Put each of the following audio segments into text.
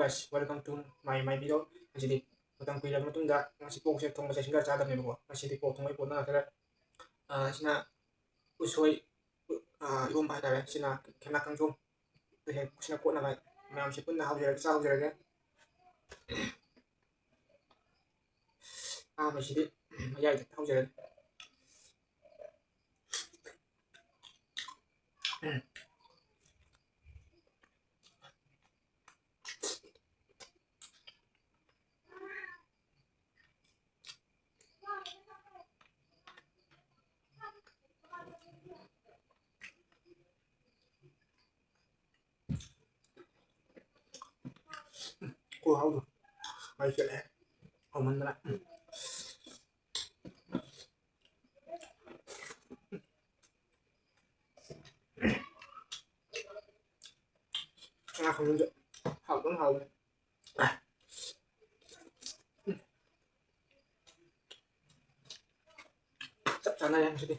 guys, welcome to my video. Masih matang kuya mo tunda nasi po siya tong masih singa sada ni mo. Masih di po tong may po na tara sina usoy ibong ba tara sina kenakang jom. Dahil sina po na kay mayam si pun na hawjera sa hawjera masih di mayay hawjera. Cô hậu rồi, mày chuyện này, hậu mình lại. Không được, hậu cũng hậu. Chắc chắn đây em sẽ đi.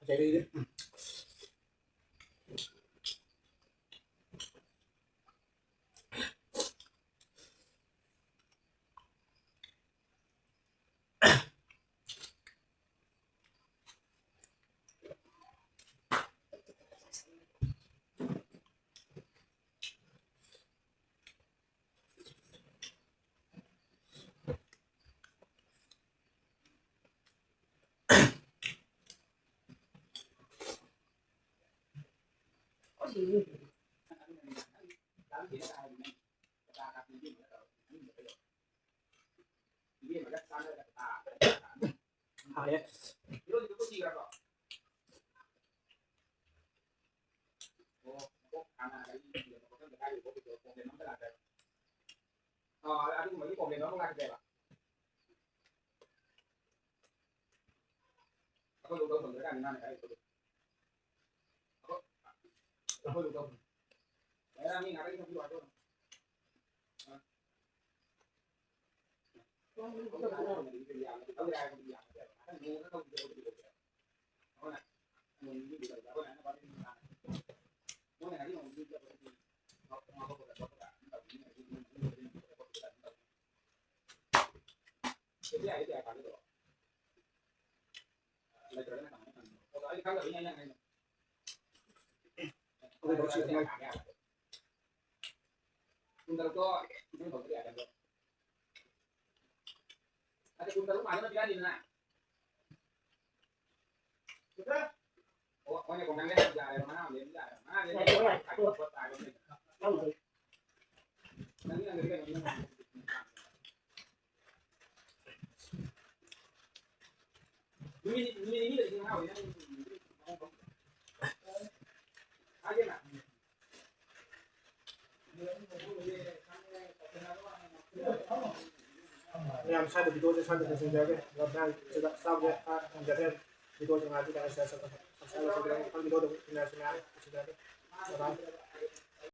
Chạy đi đấy. Đấy. Oke, terus sih, teman. Yang saya video saya santai di jaga, karena sudah sampai menjadi video yang nanti dari saya bilang kan video internasional sudah ada.